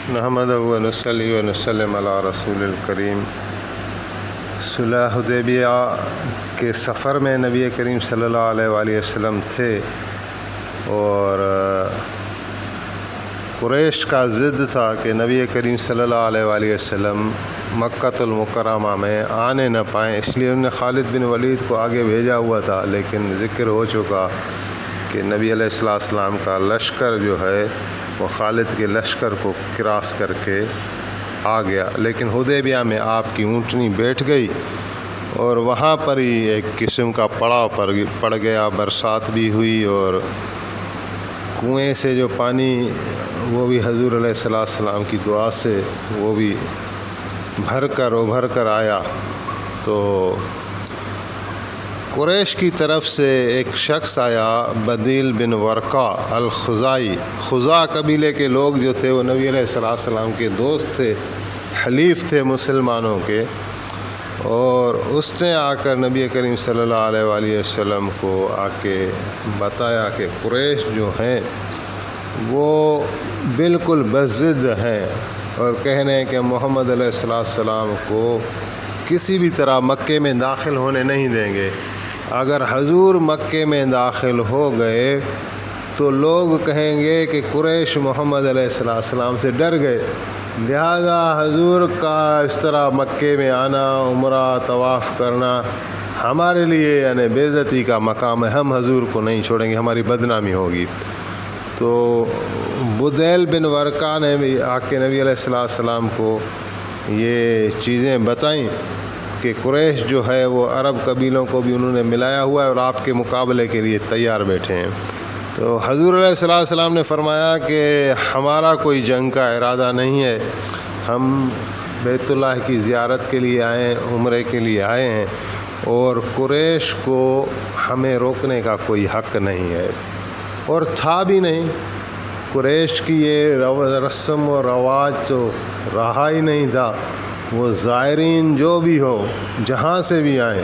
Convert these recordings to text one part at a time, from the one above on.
نحمدہ و نصلی و نسلم علی رسول الکریم۔ صلح حدیبیہ کے سفر میں نبی کریم صلی اللہ علیہ وآلہ وسلم تھے اور قریش کا ضد تھا کہ نبی کریم صلی اللہ علیہ وآلہ وسلم مکۃ المکرمہ میں آنے نہ پائیں، اس لیے انہوں نے خالد بن ولید کو آگے بھیجا ہوا تھا، لیکن ذکر ہو چکا کہ نبی علیہ السلام کا لشکر جو ہے وہ خالد کے لشکر کو کراس کر کے آ گیا، لیکن حدیبیہ میں آپ کی اونٹنی بیٹھ گئی اور وہاں پر ہی ایک قسم کا پڑاؤ پڑ گیا، برسات بھی ہوئی اور کنویں سے جو پانی وہ بھی حضور علیہ السلام کی دعا سے وہ بھی ابھر کر آیا۔ تو قریش کی طرف سے ایک شخص آیا، بدیل بن ورقہ الخزائی، خزا قبیلے کے لوگ جو تھے وہ نبی علیہ السلام کے دوست تھے، حلیف تھے مسلمانوں کے، اور اس نے آ کر نبی کریم صلی اللہ علیہ وآلہ وسلم کو آ کے بتایا کہ قریش جو ہیں وہ بالکل بضد ہیں اور کہہ رہے ہیں کہ محمد علیہ السلام کو کسی بھی طرح مکے میں داخل ہونے نہیں دیں گے۔ اگر حضور مکے میں داخل ہو گئے تو لوگ کہیں گے کہ قریش محمد علیہ السلام سے ڈر گئے، لہذا حضور کا اس طرح مکے میں آنا، عمرہ طواف کرنا ہمارے لیے یعنی بے عزتی کا مقام ہے، ہم حضور کو نہیں چھوڑیں گے، ہماری بدنامی ہوگی۔ تو بدیل بن ورقہ نے بھی آ کے نبی علیہ السلام کو یہ چیزیں بتائیں کہ قریش جو ہے وہ عرب قبیلوں کو بھی انہوں نے ملایا ہوا ہے اور آپ کے مقابلے کے لیے تیار بیٹھے ہیں۔ تو حضور علیہ السلام نے فرمایا کہ ہمارا کوئی جنگ کا ارادہ نہیں ہے، ہم بیت اللہ کی زیارت کے لیے آئے ہیں، عمرے کے لیے آئے ہیں، اور قریش کو ہمیں روکنے کا کوئی حق نہیں ہے، اور تھا بھی نہیں۔ قریش کی یہ رسم و رواج تو رہا ہی نہیں تھا، وہ زائرین جو بھی ہو جہاں سے بھی آئیں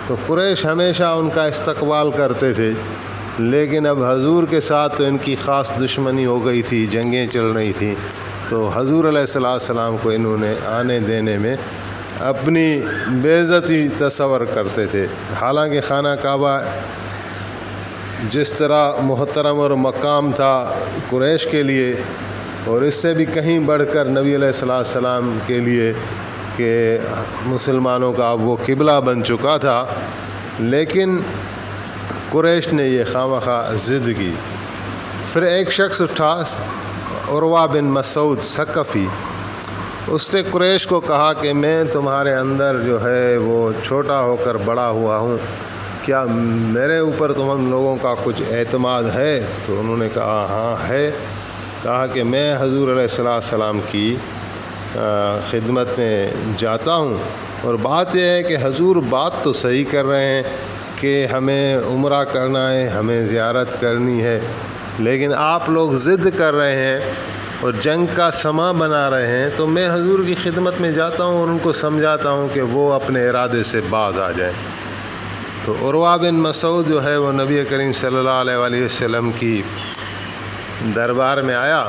تو قریش ہمیشہ ان کا استقبال کرتے تھے، لیکن اب حضور کے ساتھ تو ان کی خاص دشمنی ہو گئی تھی، جنگیں چل رہی تھیں، تو حضور علیہ السلام کو انہوں نے آنے دینے میں اپنی بے عزتی تصور کرتے تھے۔ حالانکہ خانہ کعبہ جس طرح محترم اور مقام تھا قریش کے لیے، اور اس سے بھی کہیں بڑھ کر نبی علیہ السلام کے لیے کہ مسلمانوں کا اب وہ قبلہ بن چکا تھا، لیکن قریش نے یہ خواہ ضد کی۔ پھر ایک شخص اٹھا، عروہ بن مسعود ثقفی، اس نے قریش کو کہا کہ میں تمہارے اندر جو ہے وہ چھوٹا ہو کر بڑا ہوا ہوں، کیا میرے اوپر تم لوگوں کا کچھ اعتماد ہے؟ تو انہوں نے کہا ہاں ہے۔ کہا کہ میں حضور علیہ السلام کی خدمت میں جاتا ہوں، اور بات یہ ہے کہ حضور بات تو صحیح کر رہے ہیں کہ ہمیں عمرہ کرنا ہے، ہمیں زیارت کرنی ہے، لیکن آپ لوگ ضد کر رہے ہیں اور جنگ کا سما بنا رہے ہیں، تو میں حضور کی خدمت میں جاتا ہوں اور ان کو سمجھاتا ہوں کہ وہ اپنے ارادے سے باز آ جائیں۔ تو عروہ بن مسعود جو ہے وہ نبی کریم صلی اللہ علیہ وآلہ وسلم کی دربار میں آیا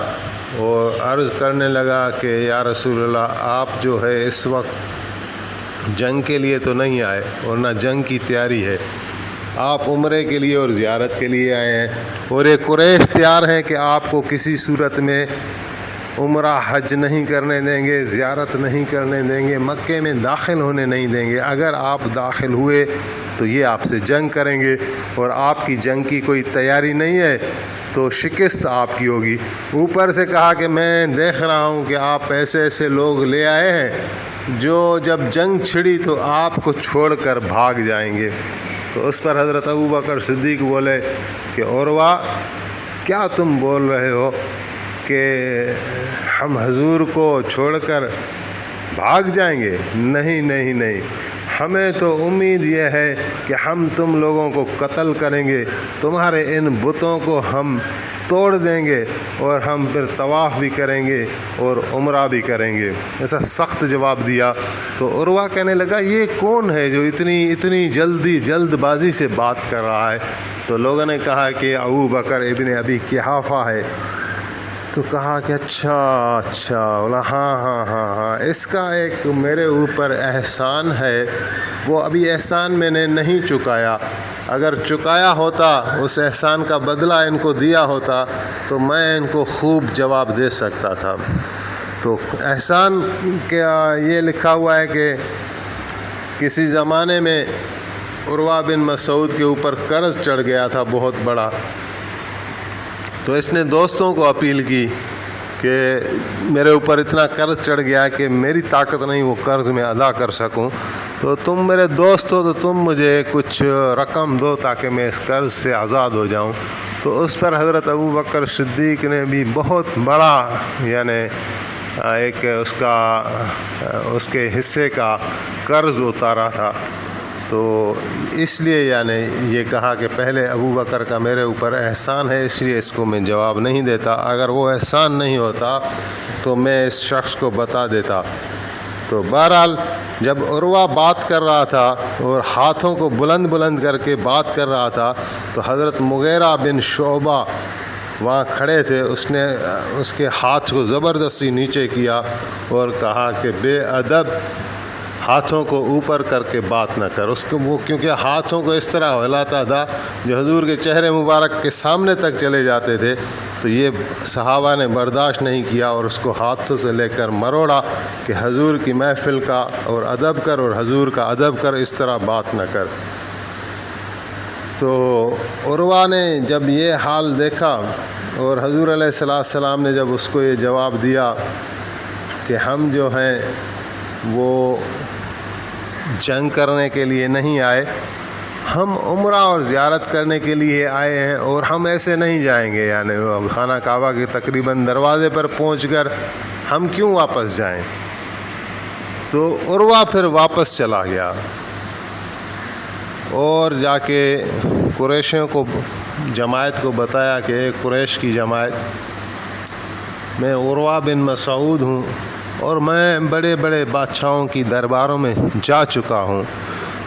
اور عرض کرنے لگا کہ یا رسول اللہ، آپ جو ہے اس وقت جنگ کے لیے تو نہیں آئے اور نہ جنگ کی تیاری ہے، آپ عمرے کے لیے اور زیارت کے لیے آئے ہیں، اور یہ قریش تیار ہیں کہ آپ کو کسی صورت میں عمرہ حج نہیں کرنے دیں گے، زیارت نہیں کرنے دیں گے، مکے میں داخل ہونے نہیں دیں گے، اگر آپ داخل ہوئے تو یہ آپ سے جنگ کریں گے، اور آپ کی جنگ کی کوئی تیاری نہیں ہے تو شکست آپ کی ہوگی۔ اوپر سے کہا کہ میں دیکھ رہا ہوں کہ آپ ایسے ایسے لوگ لے آئے ہیں جو جب جنگ چھڑی تو آپ کو چھوڑ کر بھاگ جائیں گے۔ تو اس پر حضرت ابوبکر صدیق بولے کہ عروہ، کیا تم بول رہے ہو کہ ہم حضور کو چھوڑ کر بھاگ جائیں گے؟ نہیں نہیں نہیں، ہمیں تو امید یہ ہے کہ ہم تم لوگوں کو قتل کریں گے، تمہارے ان بتوں کو ہم توڑ دیں گے، اور ہم پھر طواف بھی کریں گے اور عمرہ بھی کریں گے۔ ایسا سخت جواب دیا۔ تو عروہ کہنے لگا یہ کون ہے جو اتنی جلد بازی سے بات کر رہا ہے؟ تو لوگوں نے کہا کہ ابوبکر ابن ابی قحافہ ہے۔ تو کہا کہ اچھا بولا ہاں اس کا ایک میرے اوپر احسان ہے، وہ ابھی احسان میں نے نہیں چکایا، اگر چکایا ہوتا، اس احسان کا بدلہ ان کو دیا ہوتا تو میں ان کو خوب جواب دے سکتا تھا۔ تو احسان کیا یہ لکھا ہوا ہے کہ کسی زمانے میں عروہ بن مسعود کے اوپر قرض چڑھ گیا تھا بہت بڑا، تو اس نے دوستوں کو اپیل کی کہ میرے اوپر اتنا قرض چڑھ گیا کہ میری طاقت نہیں وہ قرض میں ادا کر سکوں، تو تم میرے دوست ہو تو تم مجھے کچھ رقم دو تاکہ میں اس قرض سے آزاد ہو جاؤں۔ تو اس پر حضرت ابوبکر صدیق نے بھی بہت بڑا یعنی ایک اس کے حصے کا قرض اتارا تھا۔ تو اس لیے یعنی یہ کہا کہ پہلے ابوبکر کا میرے اوپر احسان ہے، اس لیے اس کو میں جواب نہیں دیتا، اگر وہ احسان نہیں ہوتا تو میں اس شخص کو بتا دیتا۔ تو بہرحال جب عروہ بات کر رہا تھا اور ہاتھوں کو بلند کر کے بات کر رہا تھا تو حضرت مغیرہ بن شعبہ وہاں کھڑے تھے، اس نے اس کے ہاتھ کو زبردستی نیچے کیا اور کہا کہ بے ادب، ہاتھوں کو اوپر کر کے بات نہ کر۔ اس کو وہ کیونکہ ہاتھوں کو اس طرح ہلاتا تھا جو حضور کے چہرے مبارک کے سامنے تک چلے جاتے تھے، تو یہ صحابہ نے برداشت نہیں کیا اور اس کو ہاتھوں سے لے کر مروڑا کہ حضور کی محفل کا اور ادب کر اور حضور کا ادب کر، اس طرح بات نہ کر۔ تو عروہ نے جب یہ حال دیکھا اور حضور علیہ السلام نے جب اس کو یہ جواب دیا کہ ہم جو ہیں وہ جنگ کرنے کے لیے نہیں آئے، ہم عمرہ اور زیارت کرنے کے لیے آئے ہیں اور ہم ایسے نہیں جائیں گے، یعنی خانہ کعبہ کے تقریباً دروازے پر پہنچ کر ہم کیوں واپس جائیں۔ تو عروہ پھر واپس چلا گیا اور جا کے قریشیوں کو جماعت کو بتایا کہ ایک قریش کی جماعت، میں عروہ بن مسعود ہوں اور میں بڑے بڑے بادشاہوں کی درباروں میں جا چکا ہوں،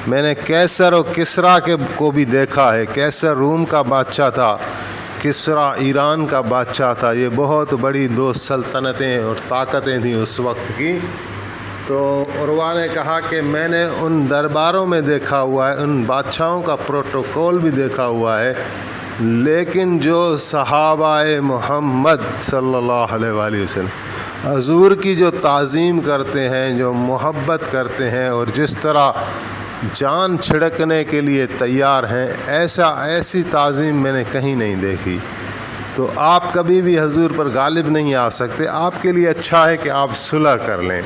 میں نے کیسر اور کسریٰ کو بھی دیکھا ہے، کیسر روم کا بادشاہ تھا، کسریٰ ایران کا بادشاہ تھا، یہ بہت بڑی دو سلطنتیں اور طاقتیں تھیں اس وقت کی۔ تو عروہ نے کہا کہ میں نے ان درباروں میں دیکھا ہوا ہے، ان بادشاہوں کا پروٹوکول بھی دیکھا ہوا ہے، لیکن جو صحابہ محمد صلی اللہ علیہ وآلہ وسلم حضور کی جو تعظیم کرتے ہیں، جو محبت کرتے ہیں اور جس طرح جان چھڑکنے کے لیے تیار ہیں، ایسی تعظیم میں نے کہیں نہیں دیکھی۔ تو آپ کبھی بھی حضور پر غالب نہیں آ سکتے، آپ کے لیے اچھا ہے کہ آپ صلح کر لیں۔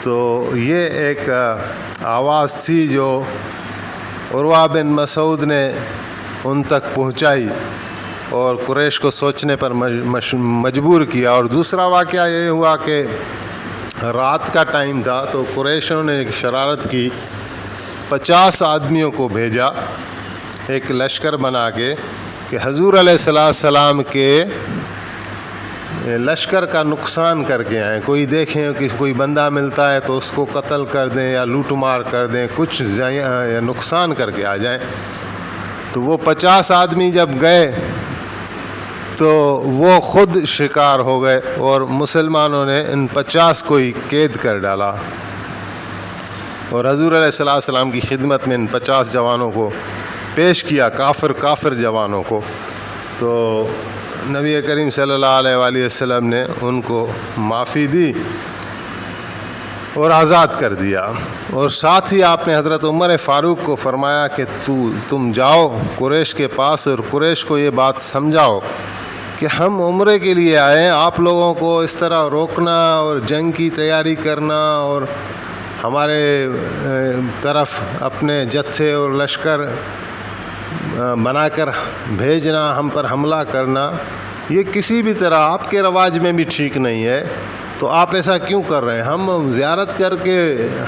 تو یہ ایک آواز تھی جو عروہ بن مسعود نے ان تک پہنچائی اور قریش کو سوچنے پر مجبور کیا۔ اور دوسرا واقعہ یہ ہوا کہ رات کا ٹائم تھا تو قریشوں نے ایک شرارت کی، 50 آدمیوں کو بھیجا ایک لشکر بنا کے کہ حضور علیہ السلام کے لشکر کا نقصان کر کے آئیں، کوئی دیکھیں کہ کوئی بندہ ملتا ہے تو اس کو قتل کر دیں یا لوٹ مار کر دیں، کچھ یا نقصان کر کے آ جائیں۔ تو وہ 50 آدمی جب گئے تو وہ خود شکار ہو گئے اور مسلمانوں نے ان 50 کو ہی قید کر ڈالا اور حضور علیہ السلام کی خدمت میں ان 50 جوانوں کو پیش کیا، کافر جوانوں کو۔ تو نبی کریم صلی اللہ علیہ وآلہ وسلم نے ان کو معافی دی اور آزاد کر دیا، اور ساتھ ہی آپ نے حضرت عمر فاروق کو فرمایا کہ تم جاؤ قریش کے پاس اور قریش کو یہ بات سمجھاؤ کہ ہم عمرے کے لیے آئے ہیں، آپ لوگوں کو اس طرح روکنا اور جنگ کی تیاری کرنا اور ہمارے طرف اپنے جتھے اور لشکر بنا کر بھیجنا، ہم پر حملہ کرنا، یہ کسی بھی طرح آپ کے رواج میں بھی ٹھیک نہیں ہے۔ تو آپ ایسا کیوں کر رہے ہیں؟ ہم زیارت کر کے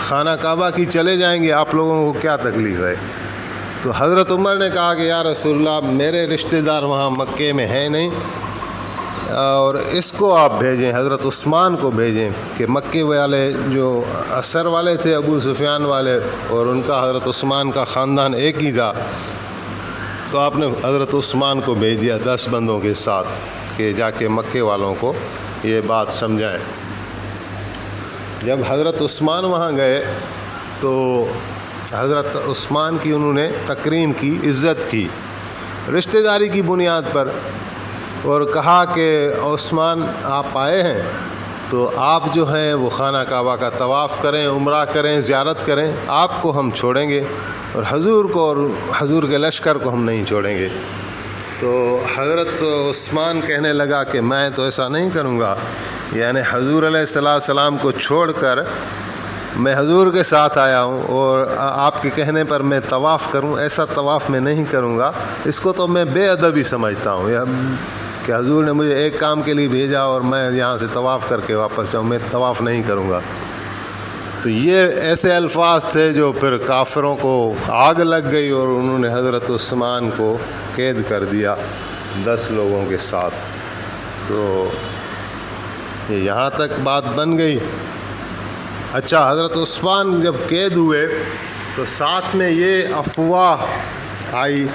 خانہ کعبہ کی چلے جائیں گے، آپ لوگوں کو کیا تکلیف ہے؟ تو حضرت عمر نے کہا کہ یا رسول اللہ، میرے رشتہ دار وہاں مکے میں ہیں نہیں، اور اس کو آپ بھیجیں، حضرت عثمان کو بھیجیں کہ مکے والے جو اثر والے تھے، ابو سفیان والے، اور ان کا حضرت عثمان کا خاندان ایک ہی تھا، تو آپ نے حضرت عثمان کو بھیج دیا 10 بندوں کے ساتھ۔ کہ جا کے مکے والوں کو یہ بات سمجھائیں۔ جب حضرت عثمان وہاں گئے تو حضرت عثمان کی انہوں نے تکریم کی، عزت کی رشتہ داری کی بنیاد پر، اور کہا کہ عثمان آپ آئے ہیں تو آپ جو ہیں وہ خانہ کعبہ کا طواف کریں، عمرہ کریں، زیارت کریں، آپ کو ہم چھوڑیں گے اور حضور کو اور حضور کے لشکر کو ہم نہیں چھوڑیں گے۔ تو حضرت عثمان کہنے لگا کہ میں تو ایسا نہیں کروں گا، یعنی حضور علیہ السلام کو چھوڑ کر میں حضور کے ساتھ آیا ہوں اور آپ کے کہنے پر میں طواف کروں، ایسا طواف میں نہیں کروں گا، اس کو تو میں بے ادبی سمجھتا ہوں کہ حضور نے مجھے ایک کام کے لیے بھیجا اور میں یہاں سے طواف کر کے واپس جاؤں، میں طواف نہیں کروں گا۔ تو یہ ایسے الفاظ تھے جو پھر کافروں کو آگ لگ گئی اور انہوں نے حضرت عثمان کو قید کر دیا 10 لوگوں کے ساتھ۔ تو یہاں تک بات بن گئی۔ اچھا، حضرت عثمان جب قید ہوئے تو ساتھ میں یہ افواہ آئی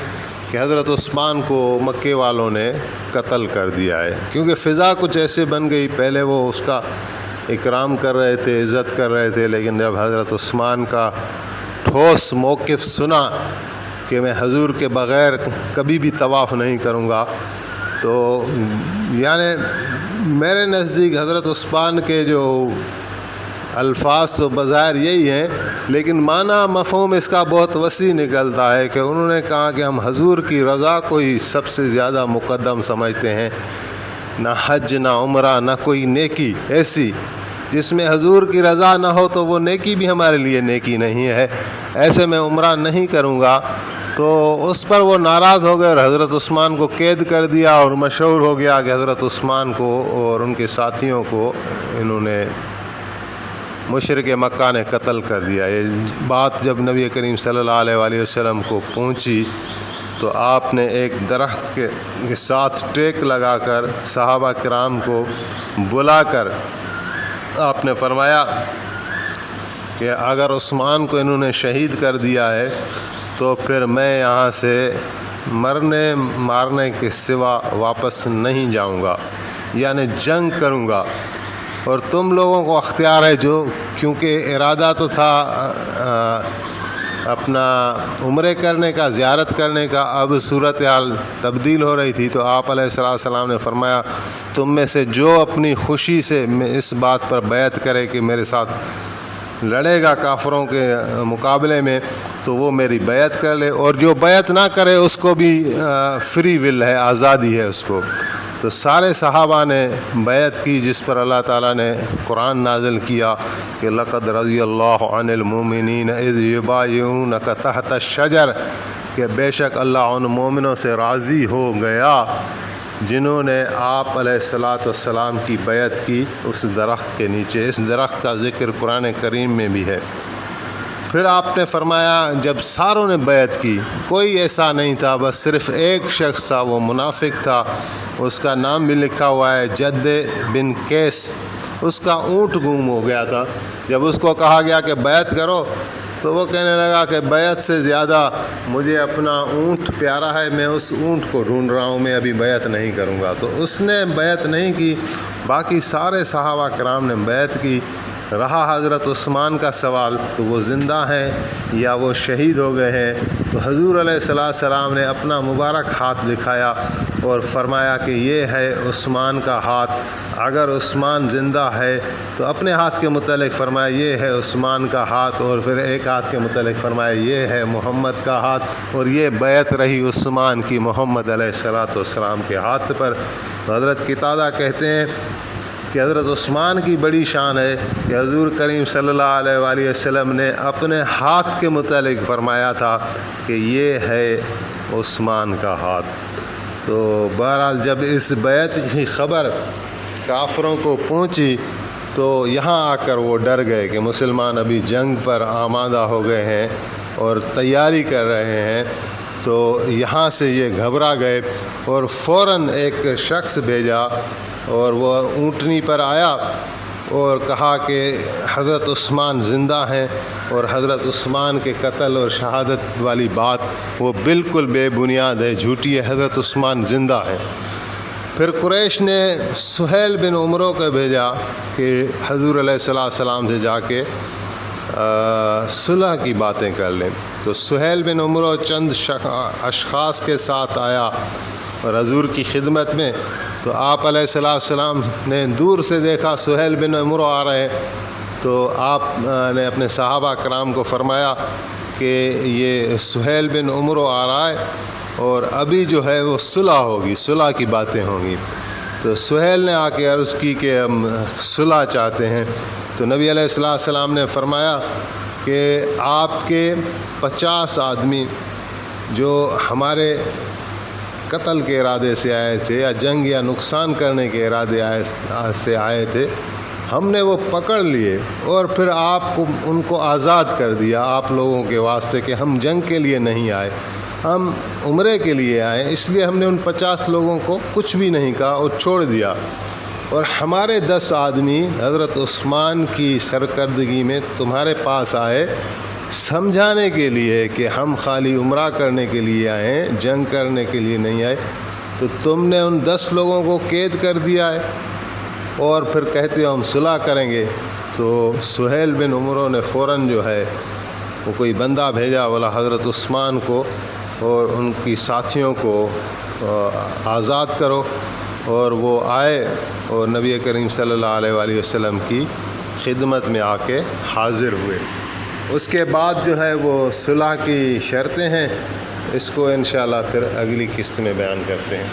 کہ حضرت عثمان کو مکے والوں نے قتل کر دیا ہے، کیونکہ فضا کچھ ایسے بن گئی۔ پہلے وہ اس کا اکرام کر رہے تھے، عزت کر رہے تھے، لیکن جب حضرت عثمان کا ٹھوس موقف سنا کہ میں حضور کے بغیر کبھی بھی طواف نہیں کروں گا، تو یعنی میرے نزدیک حضرت عثمان کے جو الفاظ تو بظاہر یہی ہیں، لیکن معنی مفہوم اس کا بہت وسیع نکلتا ہے کہ انہوں نے کہا کہ ہم حضور کی رضا کو ہی سب سے زیادہ مقدم سمجھتے ہیں، نہ حج، نہ عمرہ، نہ کوئی نیکی ایسی جس میں حضور کی رضا نہ ہو تو وہ نیکی بھی ہمارے لیے نیکی نہیں ہے، ایسے میں عمرہ نہیں کروں گا۔ تو اس پر وہ ناراض ہو گئے اور حضرت عثمان کو قید کر دیا، اور مشہور ہو گیا کہ حضرت عثمان کو اور ان کے ساتھیوں کو انہوں نے مشرک مکہ نے قتل کر دیا۔ یہ بات جب نبی کریم صلی اللہ علیہ وآلہ وسلم کو پہنچی تو آپ نے ایک درخت کے ساتھ ٹیک لگا کر صحابہ کرام کو بلا کر آپ نے فرمایا کہ اگر عثمان کو انہوں نے شہید کر دیا ہے تو پھر میں یہاں سے مرنے مارنے کے سوا واپس نہیں جاؤں گا، یعنی جنگ کروں گا، اور تم لوگوں کو اختیار ہے، جو کیونکہ ارادہ تو تھا اپنا عمرے کرنے کا، زیارت کرنے کا، اب صورتحال تبدیل ہو رہی تھی، تو آپ علیہ السلام نے فرمایا تم میں سے جو اپنی خوشی سے اس بات پر بیعت کرے کہ میرے ساتھ لڑے گا کافروں کے مقابلے میں تو وہ میری بیعت کر لے، اور جو بیعت نہ کرے اس کو بھی فری ول ہے، آزادی ہے اس کو۔ تو سارے صحابہ نے بیعت کی، جس پر اللہ تعالیٰ نے قرآن نازل کیا کہ لقد رضی اللہ عن المؤمنین اذ یبایعونک تحت الشجر، کہ بے شک اللہ ان مومنوں سے راضی ہو گیا جنہوں نے آپ علیہ السلام کی بیعت کی اس درخت کے نیچے۔ اس درخت کا ذکر قرآن کریم میں بھی ہے۔ پھر آپ نے فرمایا جب ساروں نے بیعت کی، کوئی ایسا نہیں تھا، بس صرف ایک شخص تھا، وہ منافق تھا، اس کا نام بھی لکھا ہوا ہے جد بن قیس، اس کا اونٹ گم ہو گیا تھا۔ جب اس کو کہا گیا کہ بیعت کرو تو وہ کہنے لگا کہ بیعت سے زیادہ مجھے اپنا اونٹ پیارا ہے، میں اس اونٹ کو ڈھونڈ رہا ہوں، میں ابھی بیعت نہیں کروں گا۔ تو اس نے بیعت نہیں کی، باقی سارے صحابہ کرام نے بیعت کی۔ رہا حضرت عثمان کا سوال، تو وہ زندہ ہیں یا وہ شہید ہو گئے ہیں؟ تو حضور علیہ السلام نے اپنا مبارک ہاتھ دکھایا اور فرمایا کہ یہ ہے عثمان کا ہاتھ، اگر عثمان زندہ ہے تو اپنے ہاتھ کے متعلق فرمایا یہ ہے عثمان کا ہاتھ، اور پھر ایک ہاتھ کے متعلق فرمایا یہ ہے محمد کا ہاتھ، اور یہ بیعت رہی عثمان کی محمد علیہ السلام کے ہاتھ پر۔ حضرت قتادہ کہتے ہیں کہ حضرت عثمان کی بڑی شان ہے کہ حضور کریم صلی اللہ علیہ وآلہ وسلم نے اپنے ہاتھ کے متعلق فرمایا تھا کہ یہ ہے عثمان کا ہاتھ۔ تو بہرحال جب اس بیعت کی خبر کافروں کو پہنچی تو یہاں آ کر وہ ڈر گئے کہ مسلمان ابھی جنگ پر آمادہ ہو گئے ہیں اور تیاری کر رہے ہیں، تو یہاں سے یہ گھبرا گئے اور فوراً ایک شخص بھیجا، اور وہ اونٹنی پر آیا اور کہا کہ حضرت عثمان زندہ ہیں، اور حضرت عثمان کے قتل اور شہادت والی بات وہ بالکل بے بنیاد ہے، جھوٹی ہے، حضرت عثمان زندہ ہیں۔ پھر قریش نے سہیل بن عمرو کو بھیجا کہ حضور علیہ السلام سے جا کے صلح کی باتیں کر لیں. تو سہیل بن عمرو چند اشخاص کے ساتھ آیا اور حضور کی خدمت میں. تو آپ علیہ السلام نے دور سے دیکھا سہیل بن عمرو آ رہے ہیں، تو آپ نے اپنے صحابہ کرام کو فرمایا کہ یہ سہیل بن عمرو آ رہا ہے اور ابھی جو ہے وہ صلح ہوگی، صلح کی باتیں ہوں گی. تو سہیل نے آ کے عرض کی کہ ہم صلح چاہتے ہیں. تو نبی علیہ السلام نے فرمایا کہ آپ کے 50 آدمی جو ہمارے قتل کے ارادے سے آئے تھے یا جنگ یا نقصان کرنے کے ارادے سے آئے تھے، ہم نے وہ پکڑ لیے اور پھر آپ کو ان کو آزاد کر دیا آپ لوگوں کے واسطے کہ ہم جنگ کے لیے نہیں آئے، ہم عمرے کے لیے آئے. اس لیے ہم نے ان 50 لوگوں کو کچھ بھی نہیں کہا اور چھوڑ دیا. اور ہمارے 10 آدمی حضرت عثمان کی سرکردگی میں تمہارے پاس آئے سمجھانے کے لیے کہ ہم خالی عمرہ کرنے کے لیے آئے ہیں، جنگ کرنے کے لیے نہیں آئے. تو تم نے ان 10 لوگوں کو قید کر دیا ہے اور پھر کہتے ہو ہم صلح کریں گے. تو سہیل بن عمرو نے فوراً جو ہے وہ کوئی بندہ بھیجا، بولا حضرت عثمان کو اور ان کی ساتھیوں کو آزاد کرو. اور وہ آئے اور نبی کریم صلی اللہ علیہ وآلہ وسلم کی خدمت میں آ کے حاضر ہوئے. اس کے بعد جو ہے وہ صلح کی شرطیں ہیں، اس کو انشاءاللہ پھر اگلی قسط میں بیان کرتے ہیں.